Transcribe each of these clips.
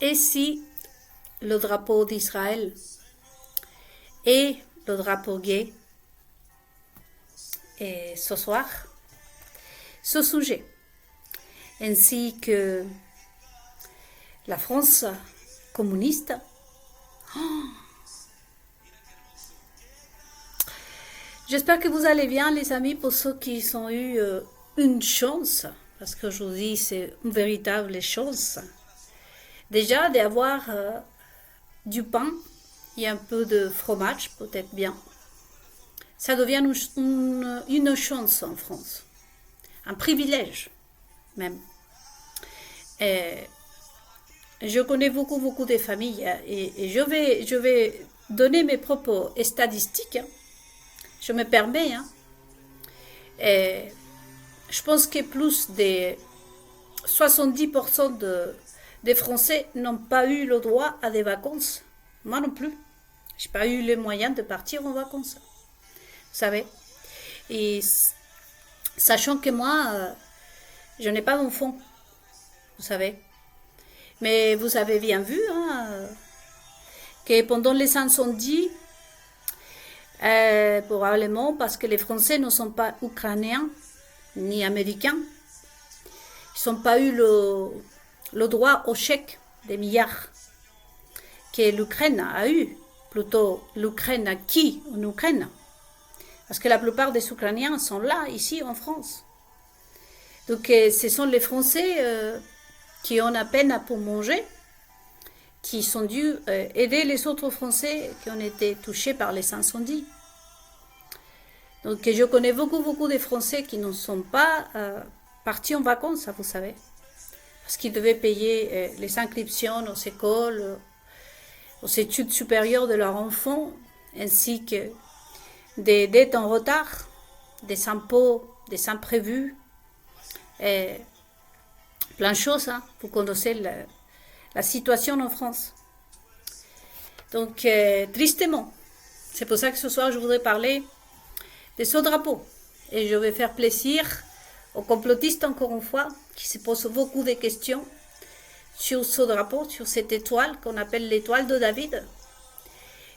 Et si le drapeau d'Israël et le drapeau gay et ce soir, ce sujet, ainsi que la France communiste. J'espère que vous allez bien, les amis, pour ceux qui ont eu une chance, parce qu'aujourd'hui c'est une véritable chance, déjà d'avoir du pain et un peu de fromage, peut-être bien. Ça devient une chance en France, un privilège même. Et je connais beaucoup de familles et je vais donner mes propres statistiques. Je me permets. Et je pense que plus de 70% des Français n'ont pas eu le droit à des vacances. Moi non plus. Je n'ai pas eu les moyens de partir en vacances. Vous savez. Et sachant que moi, je n'ai pas d'enfant. Vous savez. Mais vous avez bien vu que pendant les incendies, probablement parce que les Français ne sont pas ukrainiens ni américains, ils n'ont pas eu le droit au chèque des milliards que l'Ukraine a eu. Plutôt, l'Ukraine a qui en Ukraine? Parce que la plupart des Ukrainiens sont là, ici en France. Donc ce sont les Français qui ont à peine pour manger, qui sont dû aider les autres Français qui ont été touchés par les incendies. Donc je connais beaucoup de Français qui ne sont pas partis en vacances, vous savez, parce qu'ils devaient payer les inscriptions aux écoles, aux études supérieures de leurs enfants, ainsi que des dettes en retard, des impôts, des imprévus, et plein de choses. Vous connaissez la situation en France. Donc, tristement, c'est pour ça que ce soir, je voudrais parler de ce drapeau. Et je vais faire plaisir aux complotistes, encore une fois, qui se posent beaucoup de questions sur ce drapeau, sur cette étoile qu'on appelle l'étoile de David,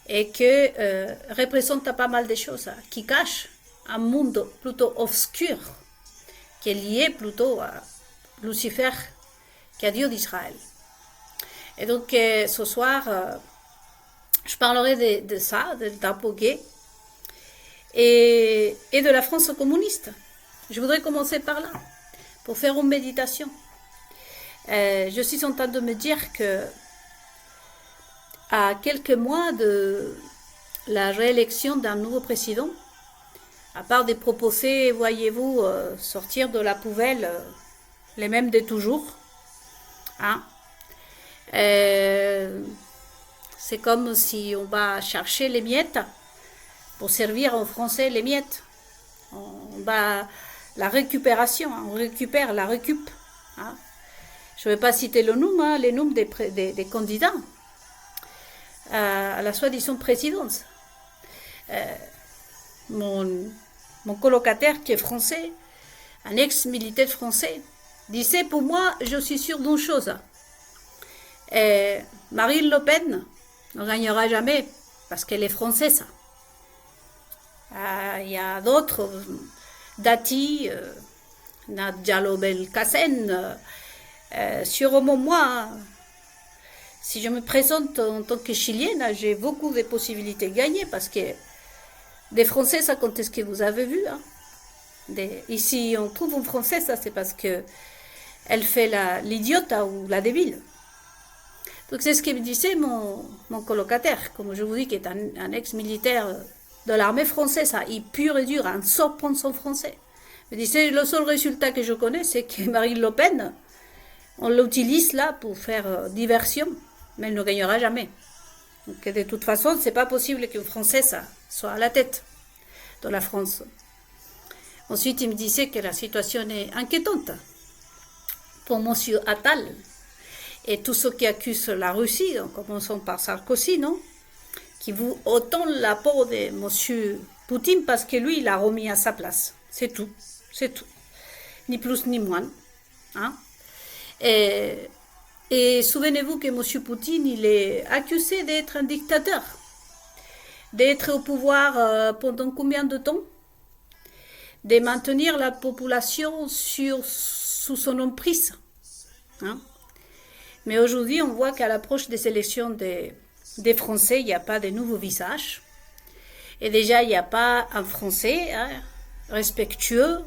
et que représente pas mal de choses, qui cache un monde plutôt obscur, qui est lié plutôt à Lucifer, qui est Dieu d'Israël. Et donc, ce soir, je parlerai de ça, du drapeau gay, et de la France communiste. Je voudrais commencer par là, pour faire une méditation. Je suis en train de me dire que, à quelques mois de la réélection d'un nouveau président, à part de proposer, voyez-vous, sortir de la poubelle les mêmes de toujours, c'est comme si on va chercher les miettes pour servir en français les miettes. On va la récupération, on récupère la récup. Je ne vais pas citer le nom, les noms des candidats à la soi-disant présidence. Mon colocataire qui est français, un ex-militaire français, disait pour moi, je suis sûr d'une chose. Marine Le Pen ne gagnera jamais parce qu'elle est française. Il y a d'autres, Dati, Nadjalo Belkacem, sûrement moi. Si je me présente en tant que chilienne, j'ai beaucoup de possibilités de gagner parce que des Français, ça compte ce que vous avez vu. Ici, on trouve une Française, ça c'est parce que elle fait l'idiote ou la débile. Donc c'est ce que me disait mon colocataire, comme je vous dis, qui est un ex-militaire de l'armée française, il pur et dur, un 100% français. Il me disait, le seul résultat que je connais, c'est que Marine Le Pen, on l'utilise là pour faire diversion, mais elle ne gagnera jamais. Donc de toute façon, c'est pas possible qu'une Française soit à la tête de la France. Ensuite, il me disait que la situation est inquiétante pour M. Attal et tous ceux qui accusent la Russie, en commençant par Sarkozy, non, qui vous autant la peau de M. Poutine parce que lui, il l'a remis à sa place. C'est tout. Ni plus ni moins. Et Et souvenez-vous que M. Poutine, il est accusé d'être un dictateur, d'être au pouvoir pendant combien de temps? De maintenir la population sous son emprise. Hein? Mais aujourd'hui, on voit qu'à l'approche des élections des Français, il n'y a pas de nouveaux visages. Et déjà, il n'y a pas un Français respectueux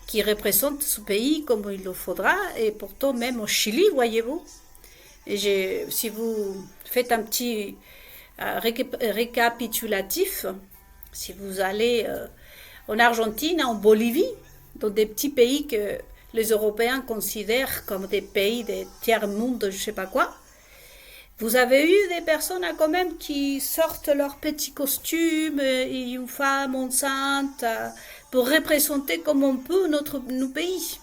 qui représente ce pays comme il le faudra. Et pourtant, même au Chili, voyez-vous, si vous faites un petit récapitulatif, si vous allez en Argentine, en Bolivie, dans des petits pays que les Européens considèrent comme des pays de tiers-monde, je ne sais pas quoi, vous avez eu des personnes quand même qui sortent leurs petits costumes et une femme enceinte pour représenter comme on peut nos pays.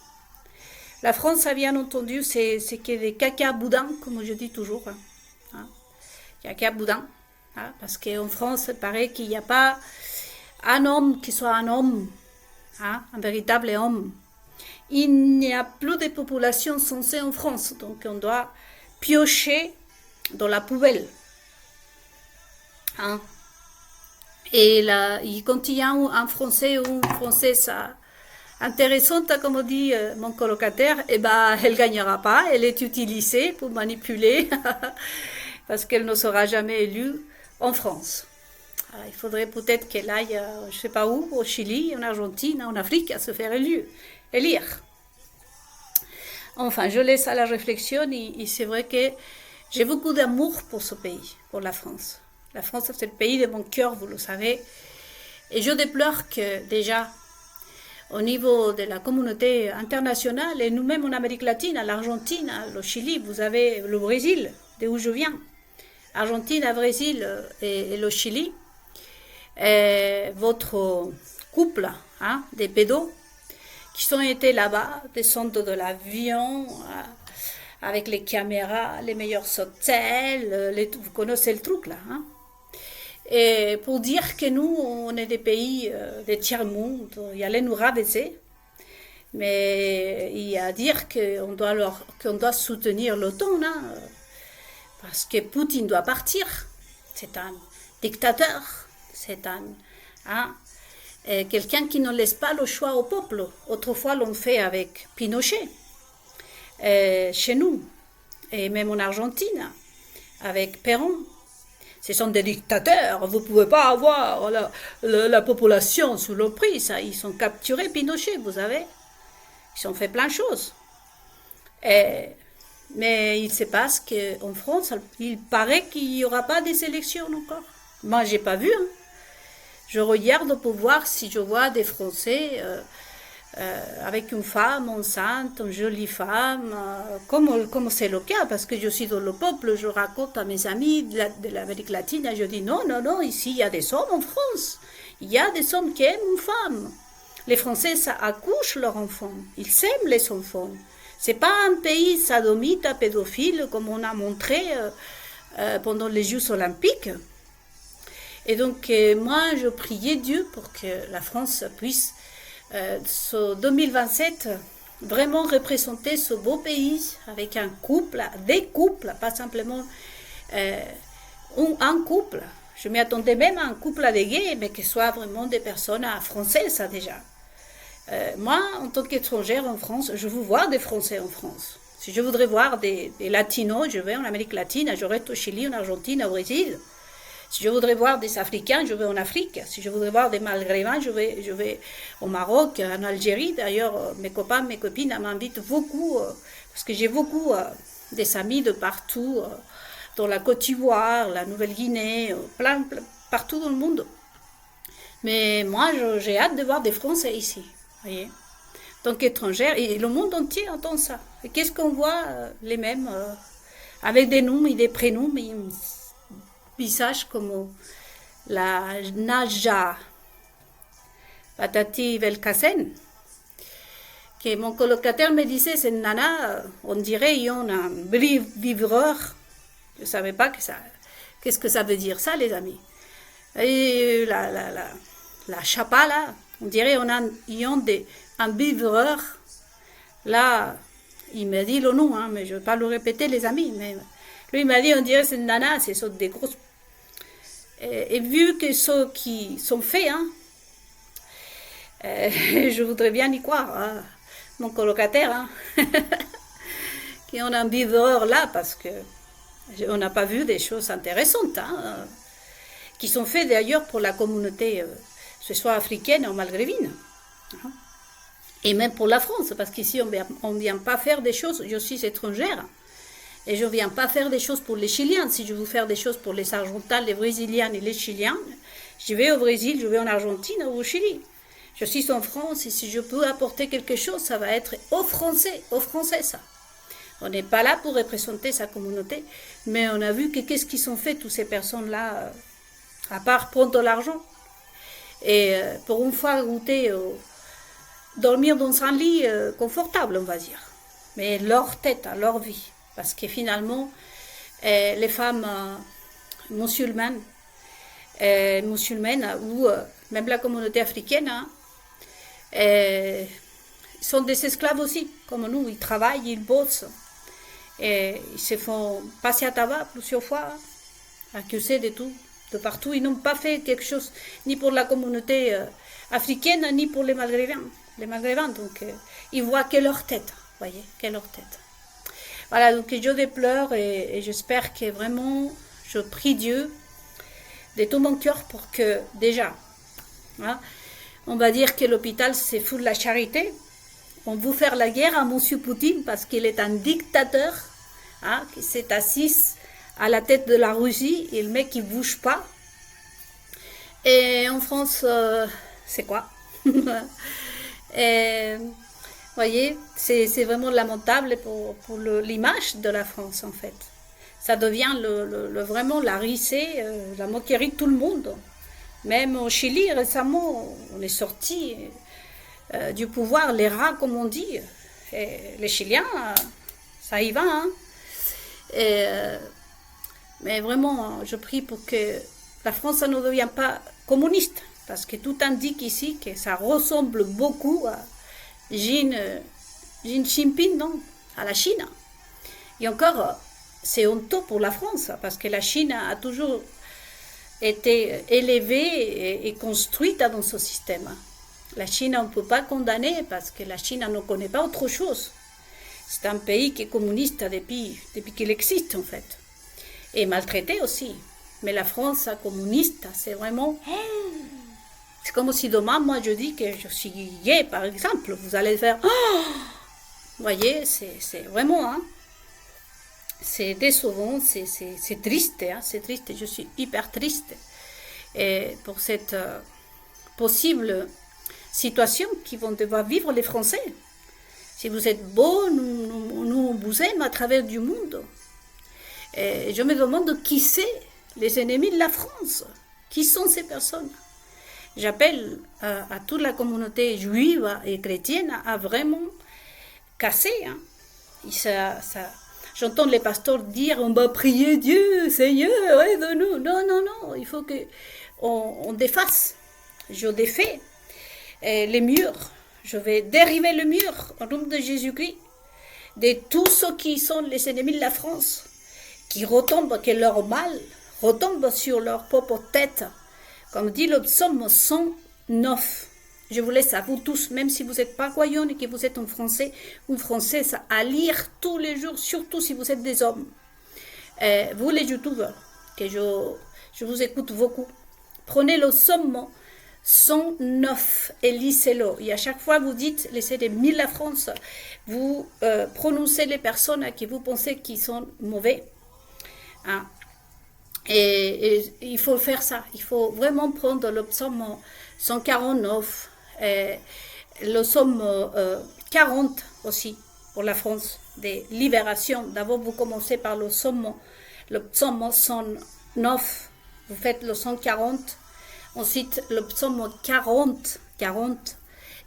La France, bien entendu, c'est que des caca boudins, comme je dis toujours. Hein. Caca boudins. Hein, parce qu'en France, il paraît qu'il n'y a pas un homme qui soit un homme, hein, un véritable homme. Il n'y a plus de population censée en France, donc on doit piocher dans la poubelle. Hein. Et là, quand il y a un Français ou une Française intéressante, comme dit mon colocataire, eh ben, elle ne gagnera pas, elle est utilisée pour manipuler, parce qu'elle ne sera jamais élue en France. Alors, il faudrait peut-être qu'elle aille, je ne sais pas où, au Chili, en Argentine, en Afrique, à se faire élire. Enfin, je laisse à la réflexion, et c'est vrai que j'ai beaucoup d'amour pour ce pays, pour la France. La France, c'est le pays de mon cœur, vous le savez. Et je déplore que déjà, au niveau de la communauté internationale, et nous-mêmes en Amérique latine, à l'Argentine, au Chili, vous avez le Brésil, d'où je viens. Argentine, le Brésil et le Chili. Et votre couple des pédos qui sont été là-bas, descendent de l'avion avec les caméras, les meilleurs hôtels, vous connaissez le truc là. Hein? Et pour dire que nous, on est des pays des tiers-monde, il y allait nous rabaisser. Mais il y a à dire qu'on doit soutenir l'OTAN, hein, parce que Poutine doit partir. C'est un dictateur, c'est quelqu'un qui ne laisse pas le choix au peuple. Autrefois, l'on fait avec Pinochet, chez nous, et même en Argentine, avec Perón. Ce sont des dictateurs, vous ne pouvez pas avoir la population sous l'emprise. Ils sont capturés, Pinochet, vous savez. Ils ont fait plein de choses. Mais il se passe qu'en France, il paraît qu'il n'y aura pas des élections encore. Moi, je n'ai pas vu. Hein. Je regarde pour voir si je vois des Français avec une femme enceinte, une jolie femme, comme c'est le cas, parce que je suis dans le peuple, je raconte à mes amis de l'Amérique latine, et je dis non, ici il y a des hommes en France, il y a des hommes qui aiment une femme. Les Français, ça accouchent leurs enfants, ils aiment les enfants. C'est pas un pays sodomite, pédophile, comme on a montré pendant les Jeux olympiques. Et donc, moi, je priais Dieu pour que la France puisse, ce 2027, vraiment représenter ce beau pays avec un couple, des couples, pas simplement un couple. Je m'attendais même à un couple de gays, mais que ce soit vraiment des personnes françaises, ça déjà. Moi, en tant qu'étrangère en France, je veux voir des Français en France. Si je voudrais voir des Latinos, je vais en Amérique latine, je reste au Chili, en Argentine, au Brésil. Si je voudrais voir des Africains, je vais en Afrique. Si je voudrais voir des Maghrébins, je vais au Maroc, en Algérie. D'ailleurs, mes copains, mes copines m'invitent beaucoup, parce que j'ai beaucoup des amis de partout, dans la Côte d'Ivoire, la Nouvelle-Guinée, partout dans le monde. Mais moi, j'ai hâte de voir des Français ici. Voyez, en tant qu'étrangère, et le monde entier entend ça. Et qu'est-ce qu'on voit les mêmes, avec des noms et des prénoms, mais visages comme la Naja Patati Belkacem, que mon colocataire me disait, c'est une nana, on dirait, il y a un vivreur. Je ne savais pas qu'est-ce que ça veut dire, ça, les amis. Et la chapa, là, on dirait, il y a un vivreur. Là, il m'a dit le nom, hein, mais je ne vais pas le répéter, les amis. Mais lui, il m'a dit, on dirait que c'est une nana, c'est des grosses. Et vu que ceux qui sont faits, hein, je voudrais bien y croire, hein, mon colocataire, hein, qui ont envie d'horreur là, parce que on n'a pas vu des choses intéressantes, hein, qui sont faites d'ailleurs pour la communauté, ce soit africaine ou maghrébine. Hein. Et même pour la France, parce qu'ici on ne vient pas faire des choses, je suis étrangère, et je ne viens pas faire des choses pour les Chiliens. Si je veux faire des choses pour les Argentins, les Brésiliens et les Chiliens, je vais au Brésil, je vais en Argentine ou au Chili. Je suis en France, et si je peux apporter quelque chose, ça va être aux Français ça. On n'est pas là pour représenter sa communauté, mais on a vu que qu'est-ce qu'ils ont fait, toutes ces personnes-là, à part prendre l'argent. Et pour une fois goûter, dormir dans un lit confortable, on va dire. Mais leur tête, leur vie. Parce que finalement, les femmes musulmanes, ou même la communauté africaine, hein, sont des esclaves aussi, comme nous. Ils travaillent, ils bossent. Et ils se font passer à tabac plusieurs fois, accusés de tout, de partout. Ils n'ont pas fait quelque chose, ni pour la communauté africaine, ni pour les Maghrébins. Les Maghrébins, donc, ils voient que leur tête, voyez, que leur tête. Voilà, donc je déplore et j'espère que vraiment, je prie Dieu de tout mon cœur pour que, déjà, hein, on va dire que l'hôpital, c'est fou de la charité. On veut faire la guerre à M. Poutine parce qu'il est un dictateur, hein, qui s'est assis à la tête de la Russie et le mec il bouge pas. Et en France, c'est quoi? Et, voyez, c'est vraiment lamentable pour l'image de la France en fait. Ça devient vraiment la risée, la moquerie de tout le monde. Même au Chili récemment, on est sorti du pouvoir, les rats comme on dit. Et les Chiliens, ça y va. Hein. Et, mais vraiment, je prie pour que la France ne devienne pas communiste, parce que tout indique ici que ça ressemble beaucoup à Xi Jinping, non, à la Chine. Et encore, c'est honteux pour la France, parce que la Chine a toujours été élevée et construite dans ce système. La Chine, on ne peut pas condamner, parce que la Chine ne connaît pas autre chose. C'est un pays qui est communiste depuis qu'il existe, en fait. Et maltraité aussi. Mais la France communiste, c'est vraiment... C'est comme si demain, moi, je dis que je suis gay, par exemple. Vous allez faire... Vous voyez, c'est vraiment... Hein, c'est décevant, c'est triste. Hein, c'est triste, je suis hyper triste. Et pour cette possible situation qu'ils vont devoir vivre les Français. Si vous êtes beau, nous vous aimons à travers du monde. Et je me demande qui c'est les ennemis de la France. Qui sont ces personnes? J'appelle à toute la communauté juive et chrétienne à vraiment casser. Hein. J'entends les pasteurs dire on va prier Dieu, Seigneur, aide-nous. Non, il faut qu'on défasse. Je défais les murs. Je vais dériver le mur au nom de Jésus-Christ de tous ceux qui sont les ennemis de la France, qui retombent, que leur mal retombe sur leur propre tête. Comme dit le psaume 109. Je vous laisse à vous tous, même si vous n'êtes pas croyants et que vous êtes un Français ou Française, à lire tous les jours, surtout si vous êtes des hommes. Vous les youtubeurs, que je vous écoute beaucoup, prenez le psaume 109 et lisez-le. Et à chaque fois, vous dites, les ennemis de la France, vous prononcez les personnes à qui vous pensez qu'ils sont mauvais. Hein. Et il faut faire ça. Il faut vraiment prendre le psaume 149, le psaume 40 aussi, pour la France, des libérations. D'abord, vous commencez par le psaume 109, vous faites le 140, ensuite le psaume 40,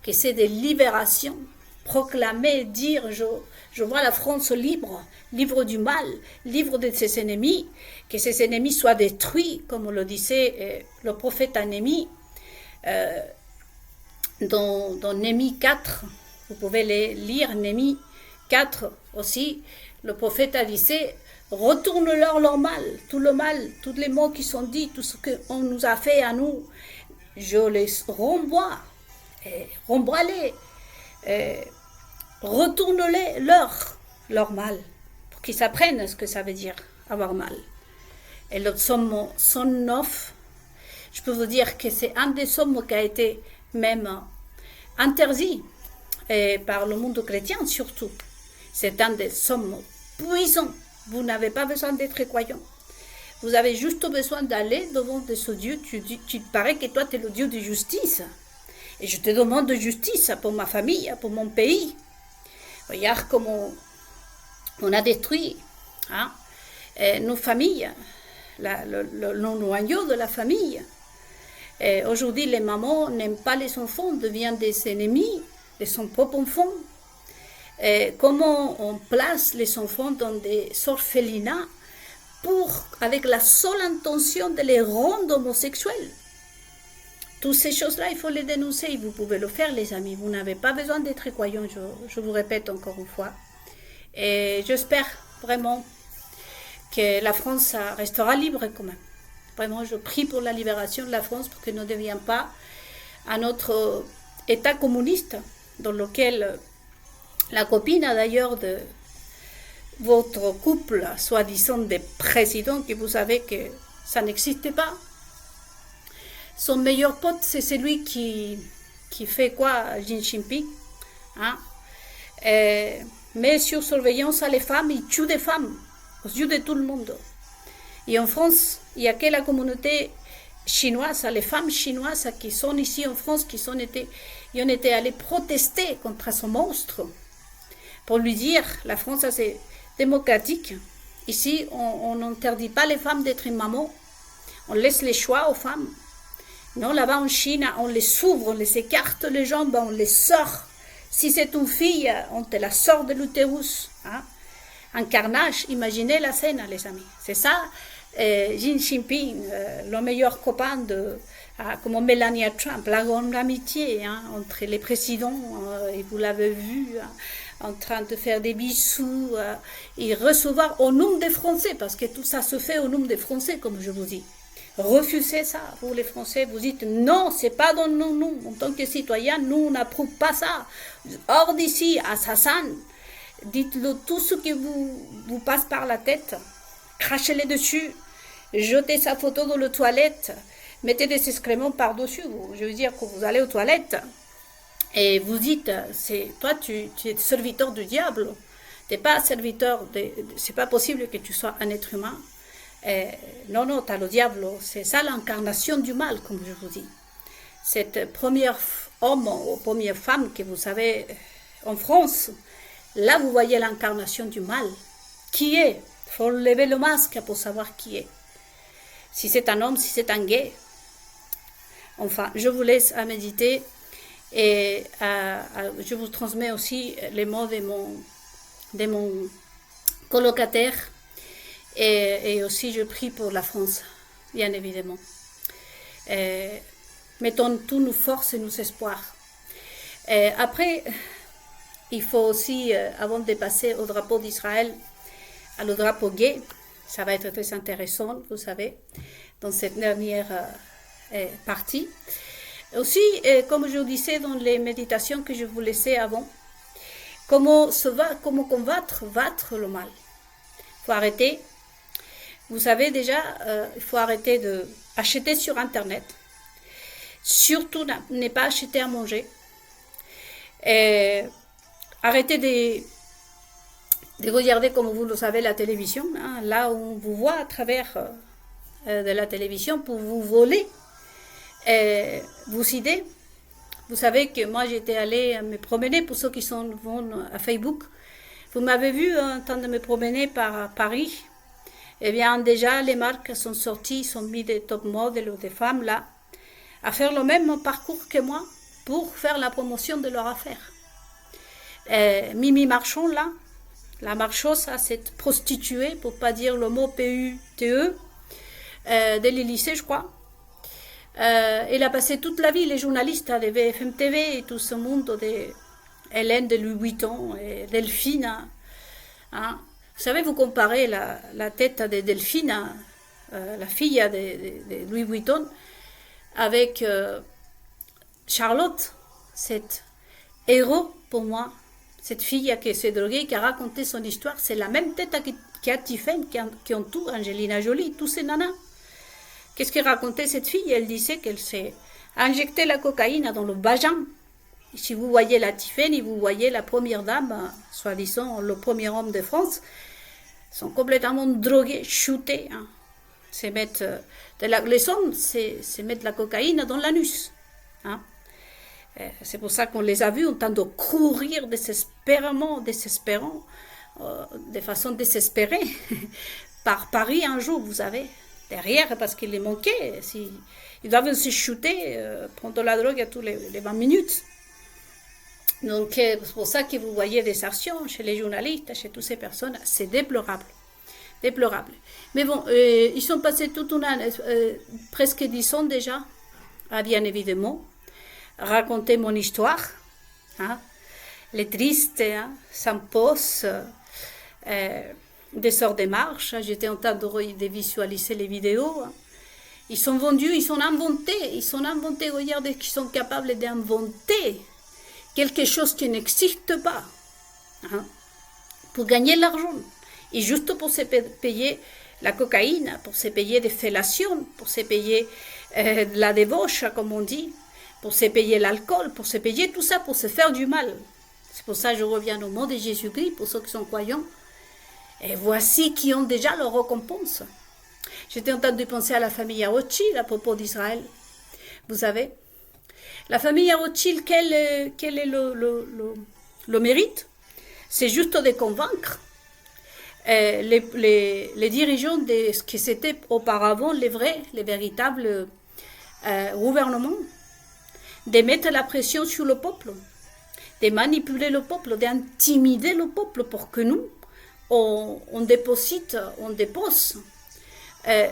que c'est des libérations. Proclamer, dire, je vois la France libre du mal, libre de ses ennemis, que ses ennemis soient détruits, comme le disait le prophète Néhémie, dans Néhémie 4, vous pouvez les lire, Néhémie 4 aussi, le prophète a dit, retourne-leur leur mal, tous les mots qui sont dits, tout ce qu'on nous a fait à nous, je les renvoie, renvoie-les, retourne-les leur mal, pour qu'ils apprennent ce que ça veut dire avoir mal. Et le psaume 109, je peux vous dire que c'est un des psaumes qui a été même interdit par le monde chrétien surtout. C'est un des psaumes puissants. Vous n'avez pas besoin d'être croyant. Vous avez juste besoin d'aller devant ce Dieu. Tu te paraît que toi, tu es le Dieu de justice. Et je te demande de justice pour ma famille, pour mon pays. Regarde comment on a détruit nos familles, le noyau de la famille. Aujourd'hui, les mamans n'aiment pas les enfants, deviennent des ennemis de son propre enfant. Comment on place les enfants dans des orphelinats avec la seule intention de les rendre homosexuels. Toutes ces choses-là, il faut les dénoncer. Vous pouvez le faire, les amis. Vous n'avez pas besoin d'être croyants, je vous répète encore une fois. Et j'espère vraiment que la France restera libre quand même. Vraiment, je prie pour la libération de la France pour que nous ne devions pas un autre État communiste dans lequel la copine d'ailleurs de votre couple, soi-disant des présidents, que vous savez que ça n'existe pas. Son meilleur pote, c'est celui qui fait quoi, Xi Jinping. Mais sur surveillance à les femmes, il tue des femmes aux yeux de tout le monde. Et en France, il n'y a que la communauté chinoise, les femmes chinoises qui sont ici en France, qui ont été allées protester contre ce monstre pour lui dire, la France c'est démocratique. Ici, on n'interdit pas les femmes d'être une maman. On laisse les choix aux femmes. Non, là-bas en Chine, on les ouvre, on les écarte les jambes, on les sort. Si c'est une fille, on te la sort de l'utérus. Un carnage, imaginez la scène, les amis. C'est ça, Xi Jinping, le meilleur copain comme Melania Trump, la grande amitié entre les présidents, et vous l'avez vu, en train de faire des bisous et recevoir au nom des Français, parce que tout ça se fait au nom des Français, comme je vous dis. Refusez ça, vous les Français, vous dites non, c'est pas dans nos noms. En tant que citoyens, nous, on n'approuve pas ça. Hors d'ici, assassin, dites-le tout ce qui vous passe par la tête, crachez-les dessus, jetez sa photo dans les toilettes, mettez des excréments par-dessus. Je veux dire que vous allez aux toilettes et vous dites, toi, tu es serviteur du diable. Tu n'es pas serviteur, c'est pas possible que tu sois un être humain. Non, tu as le diable. C'est ça l'incarnation du mal, comme je vous dis. Cette première homme ou première femme que vous savez en France, là, vous voyez l'incarnation du mal. Qui est? Il faut lever le masque pour savoir qui est. Si c'est un homme, si c'est un gay. Enfin, je vous laisse à méditer et je vous transmets aussi les mots de mon colocataire et aussi je prie pour la France, bien évidemment. Mettons toutes nos forces et nos espoirs. Après, il faut aussi, avant de passer au drapeau d'Israël, le drapeau gay, ça va être très intéressant, vous savez, dans cette dernière partie. Aussi, comme je vous disais dans les méditations que je vous laissais avant, comment combattre le mal. Il faut arrêter. Vous savez déjà, il faut arrêter d'acheter sur Internet. Surtout, ne pas acheter à manger. Arrêtez de regarder, comme vous le savez, la télévision. Là où on vous voit à travers de la télévision pour vous voler vos idées. Vous savez que moi, j'étais allée me promener, pour ceux qui vont à Facebook. Vous m'avez vu en train de me promener par Paris. Eh bien, déjà, les marques sont sorties, sont mis des top modèles ou des femmes, là, à faire le même parcours que moi pour faire la promotion de leur affaire. Mimi Marchand, là, la marcheuse, cette prostituée, pour pas dire le mot P-U-T-E, de l'Élysée, je crois. Elle a passé toute la vie, les journalistes de BFM TV et tout ce monde Hélène de Louis Vuitton et Delphine. Hein. Vous savez, vous comparez la tête de Delphine, la fille de Louis Vuitton, avec Charlotte, cette héros pour moi, cette fille qui s'est droguée, qui a raconté son histoire. C'est la même tête qui a Tiffany, qui entoure Angelina Jolie, tous ces nanas. Qu'est-ce que racontait cette fille? Elle disait qu'elle s'est injecté la cocaïne dans le vagin. Si vous voyez la Tiffany, vous voyez la première dame, soi-disant le premier homme de France, sont complètement drogués, shootés. Hein. Les hommes, c'est mettre la cocaïne dans l'anus. Hein. C'est pour ça qu'on les a vus en train de courir désespérant, de façon désespérée, par Paris un jour, vous savez. Derrière, parce qu'il les manquait. Ils doivent se shooter, prendre de la drogue à tous les 20 minutes. Donc, c'est pour ça que vous voyez des actions chez les journalistes, chez toutes ces personnes. C'est déplorable. Déplorable. Mais bon, ils sont passés toute une année, presque 10 ans déjà, à bien évidemment, raconter mon histoire. Hein, les tristes, hein, sans poste, des sortes de marches. J'étais en train de visualiser les vidéos. Ils sont vendus, ils sont inventés. Regardez qu'ils sont capables d'inventer quelque chose qui n'existe pas. Hein, pour gagner de l'argent. Et juste pour se payer la cocaïne, pour se payer des fellations, pour se payer la débauche, comme on dit, pour se payer l'alcool, pour se payer tout ça, pour se faire du mal. C'est pour ça que je reviens au mot de Jésus-Christ, pour ceux qui sont croyants. Et voici qui ont déjà leur récompense. J'étais en train de penser à la famille Rothschild à propos d'Israël. Vous savez, la famille Rothschild, quel est le mérite? C'est juste de convaincre les dirigeants de ce que c'était auparavant les véritables gouvernements, de mettre la pression sur le peuple, de manipuler le peuple, d'intimider le peuple pour que nous, on dépose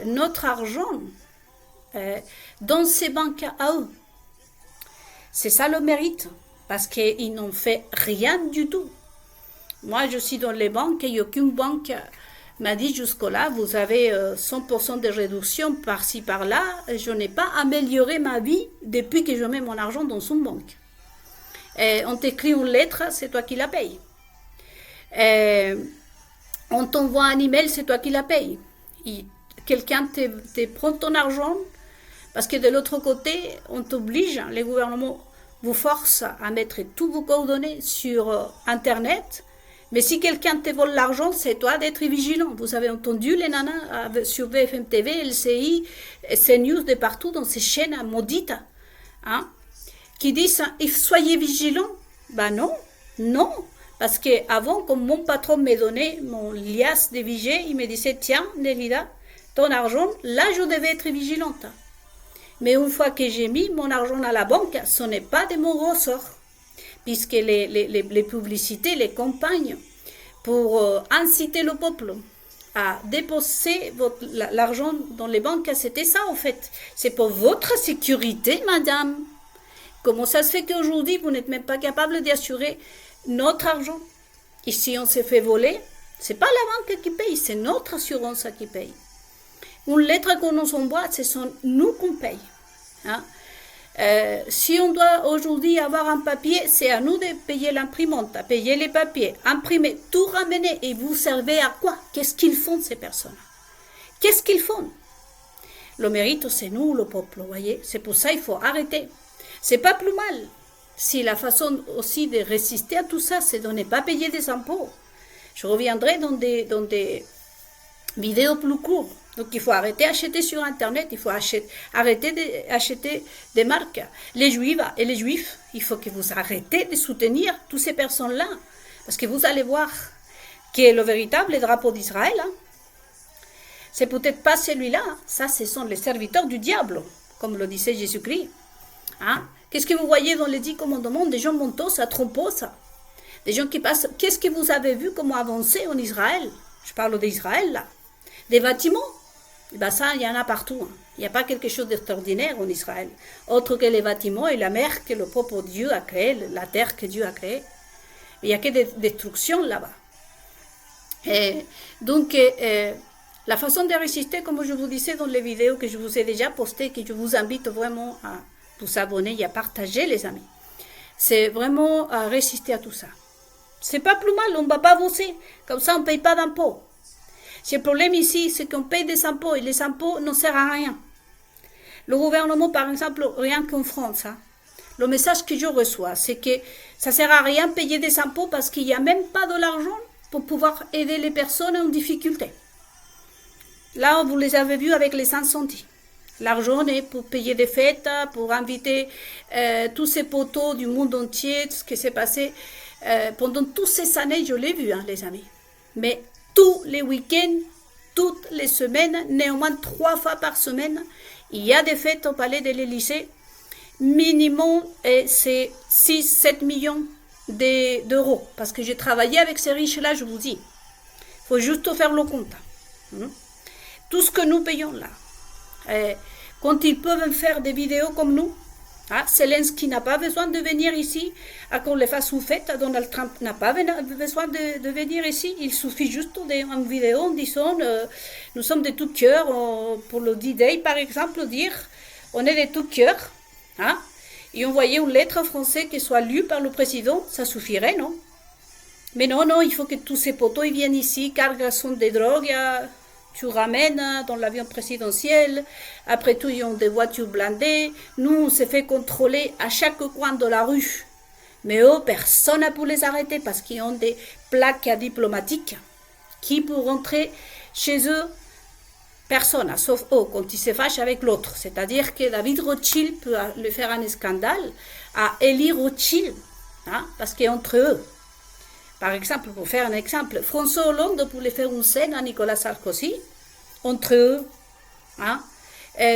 notre argent dans ces banques à eux. C'est ça le mérite, parce qu'ils n'ont fait rien du tout. Moi, je suis dans les banques et aucune banque m'a dit jusque-là, vous avez 100% de réduction par-ci, par-là. Je n'ai pas amélioré ma vie depuis que je mets mon argent dans une banque. On t'écrit une lettre, c'est toi qui la payes. On t'envoie un email, c'est toi qui la payes. Quelqu'un te prend ton argent parce que de l'autre côté, on t'oblige, les gouvernements vous forcent à mettre tous vos coordonnées sur Internet. Mais si quelqu'un te vole l'argent, c'est toi d'être vigilant. Vous avez entendu les nanas sur BFM TV, LCI, CNews, de partout dans ces chaînes maudites, hein, qui disent « soyez vigilants ». Ben non. Parce qu'avant, comme mon patron me donnait mon liasse de vigile, il me disait « Tiens, Nelida, ton argent, là je devais être vigilante. » Mais une fois que j'ai mis mon argent à la banque, ce n'est pas de mon ressort. Puisque les publicités, les campagnes, pour inciter le peuple à déposer l'argent dans les banques, c'était ça en fait. C'est pour votre sécurité, madame. Comment ça se fait qu'aujourd'hui, vous n'êtes même pas capable d'assurer notre argent? Et si on s'est fait voler, c'est pas la banque qui paye, c'est notre assurance qui paye. Une lettre qu'on nous envoie, ce sont nous qu'on paye. Hein? Si on doit aujourd'hui avoir un papier, c'est à nous de payer l'imprimante, à payer les papiers, imprimer, tout ramener. Et vous servez à quoi? Qu'est-ce qu'ils font ces personnes? Qu'est-ce qu'ils font? Le mérite, c'est nous, le peuple, vous voyez. C'est pour ça qu'il faut arrêter. C'est pas plus mal. Si la façon aussi de résister à tout ça, c'est de ne pas payer des impôts. Je reviendrai dans des vidéos plus courtes. Donc il faut arrêter d'acheter sur Internet, il faut arrêter d'acheter des marques. Les Juifs et les Juifs, il faut que vous arrêtez de soutenir toutes ces personnes-là. Parce que vous allez voir que le véritable drapeau d'Israël, hein, c'est peut-être pas celui-là. Ça, ce sont les serviteurs du diable, comme le disait Jésus-Christ. Hein? Qu'est-ce que vous voyez dans les 10 commandements? Des gens mentos, à trompos, des gens qui passent. Qu'est-ce que vous avez vu comment avancer en Israël? Je parle d'Israël, là. Des bâtiments. Et bien ça, il y en a partout. Hein. Il n'y a pas quelque chose d'extraordinaire en Israël. Autre que les bâtiments et la mer que le propre Dieu a créé, la terre que Dieu a créée. Il n'y a que des destructions là-bas. Donc, la façon de résister, comme je vous disais dans les vidéos que je vous ai déjà postées, que je vous invite vraiment à vous abonner et à partager, les amis, c'est vraiment à résister à tout ça. C'est pas plus mal, on ne va pas bosser. Comme ça, on ne paye pas d'impôts. Si le problème ici, c'est qu'on paye des impôts et les impôts ne servent à rien. Le gouvernement, par exemple, rien qu'en France, hein, le message que je reçois, c'est que ça ne sert à rien de payer des impôts parce qu'il n'y a même pas de l'argent pour pouvoir aider les personnes en difficulté. Là, vous les avez vus avec les incendies. L'argent est pour payer des fêtes, pour inviter tous ces poteaux du monde entier, ce qui s'est passé pendant toutes ces années, je l'ai vu, hein, les amis. Mais tous les week-ends, toutes les semaines, néanmoins 3 fois par semaine, il y a des fêtes au palais de l'Élysée. Minimum, c'est 6-7 millions d'euros. Parce que j'ai travaillé avec ces riches-là, je vous dis. Il faut juste faire le compte. Tout ce que nous payons là. Quand ils peuvent faire des vidéos comme nous, Zelensky n'a pas besoin de venir ici à qu'on le fasse une fête. Donald Trump n'a pas besoin de venir ici. Il suffit juste d'une vidéo en disant nous sommes de tout cœur, pour le D-Day par exemple, dire on est de tout cœur. Et envoyer une lettre française qui soit lue par le président, ça suffirait, non? Mais non, il faut que tous ces poteaux ils viennent ici, cargaison de drogue, tu ramènes dans l'avion présidentiel, après tout, ils ont des voitures blindées, nous, on s'est fait contrôler à chaque coin de la rue. Mais personne n'a pu les arrêter parce qu'ils ont des plaques diplomatiques qui, pour rentrer chez eux, personne, sauf quand ils se fâchent avec l'autre. C'est-à-dire que David Rothschild peut lui faire un scandale à Elie Rothschild, parce qu'entre eux, par exemple, pour faire un exemple, François Hollande pouvait faire une scène à Nicolas Sarkozy, entre eux.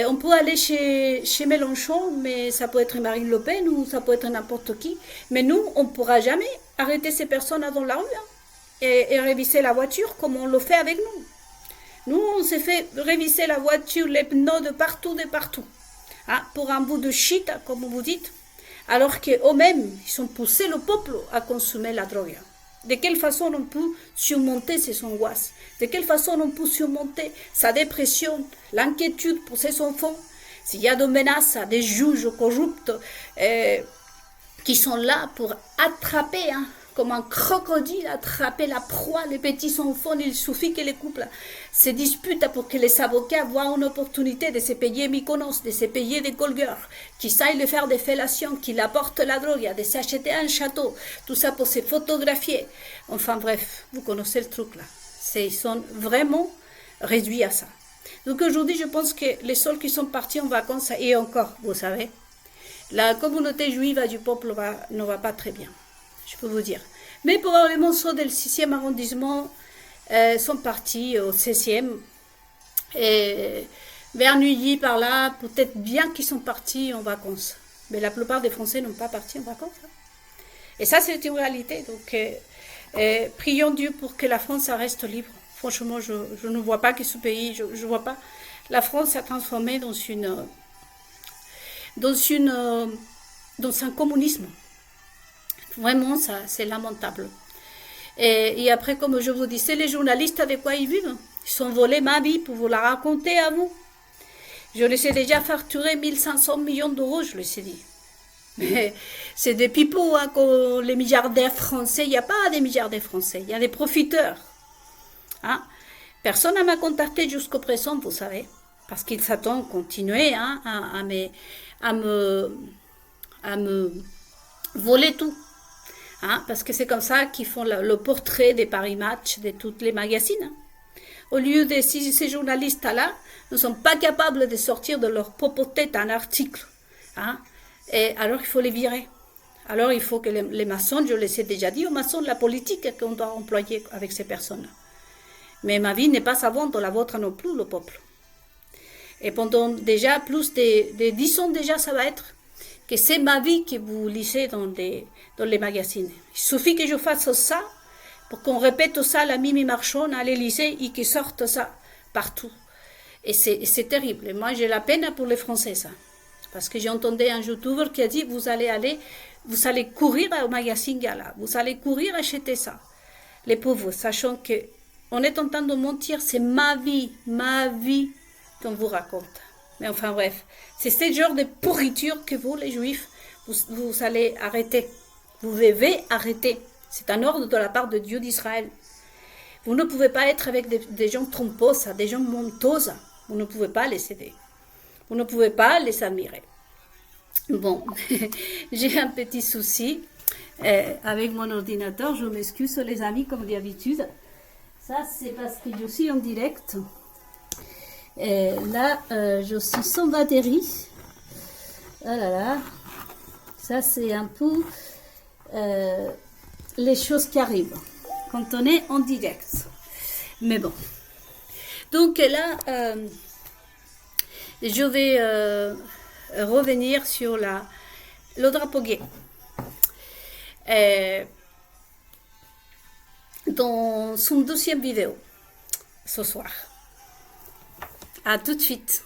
On peut aller chez Mélenchon, mais ça peut être Marine Le Pen ou ça peut être n'importe qui. Mais nous, on ne pourra jamais arrêter ces personnes dans la rue et réviser la voiture comme on le fait avec nous. Nous, on s'est fait réviser la voiture, les pneus de partout, pour un bout de shit, comme vous dites, alors qu'eux-mêmes, ils ont poussé le peuple à consommer la drogue. De quelle façon on peut surmonter ses angoisses? De quelle façon on peut surmonter sa dépression, l'inquiétude pour ses enfants? S'il y a des menaces, des juges corrupts qui sont là pour attraper, comme un crocodile, attraper la proie, les petits enfants, il suffit que les couples se disputent pour que les avocats voient une opportunité de se payer Mykonos, de se payer des golgueurs, qu'ils aillent faire des fellations, qu'ils apportent la drogue, de s'acheter un château, tout ça pour se photographier. Enfin bref, vous connaissez le truc là. Ils sont vraiment réduits à ça. Donc aujourd'hui, je pense que les seuls qui sont partis en vacances, et encore, vous savez, la communauté juive du peuple ne va pas très bien. Je peux vous dire. Mais probablement ceux du 6e arrondissement sont partis au 16e. Et vers Neuilly, par là, peut-être bien qu'ils sont partis en vacances. Mais la plupart des Français n'ont pas parti en vacances. Et ça, c'est une réalité. Donc, prions Dieu pour que la France reste libre. Franchement, je ne vois pas que ce pays, je ne vois pas. La France s'est transformée dans un communisme. Vraiment, ça, c'est lamentable. Et après, comme je vous disais, les journalistes, avec quoi ils vivent? Ils sont volés ma vie pour vous la raconter à vous. Je les ai déjà facturé 1500 millions d'euros, je les ai dit. Mais c'est des pipeaux, les milliardaires français. Il n'y a pas des milliardaires français, il y a des profiteurs. Personne ne m'a contacté jusqu'au présent, vous savez, parce qu'ils s'attendent à continuer à me voler tout. Parce que c'est comme ça qu'ils font le portrait des Paris Match, de toutes les magazines. Au lieu de ces journalistes-là, ne sont pas capables de sortir de leur propre tête un article. Et alors il faut les virer. Alors il faut que les maçons, je les ai déjà dit aux maçons, la politique qu'on doit employer avec ces personnes. Mais ma vie n'est pas à vendre, la vôtre non plus, le peuple. Et pendant déjà plus de 10 ans déjà, ça va être que c'est ma vie que vous lisez dans les magazines. Il suffit que je fasse ça pour qu'on répète ça à la Mimi Marchon à l'Élysée et qu'ils sortent ça partout. Et c'est terrible. Moi, j'ai la peine pour les Français, ça. Parce que j'ai entendu un YouTuber qui a dit, vous allez courir au magasin Gala, vous allez courir acheter ça. Les pauvres, sachant que on est en train de mentir, c'est ma vie qu'on vous raconte. Mais enfin bref, c'est ce genre de pourriture que vous, les juifs, vous allez arrêter. Vous devez arrêter. C'est un ordre de la part de Dieu d'Israël. Vous ne pouvez pas être avec des gens trompeuses, des gens menteuses. Vous ne pouvez pas les aider. Vous ne pouvez pas les admirer. Bon, j'ai un petit souci avec mon ordinateur. Je m'excuse les amis comme d'habitude. Ça c'est parce que je suis en direct. Et là, je suis sans batterie. Ah là là. Ça c'est un peu les choses qui arrivent quand on est en direct. Mais bon. Donc là, je vais revenir sur le drapeau gay. Dans son deuxième vidéo ce soir. À tout de suite.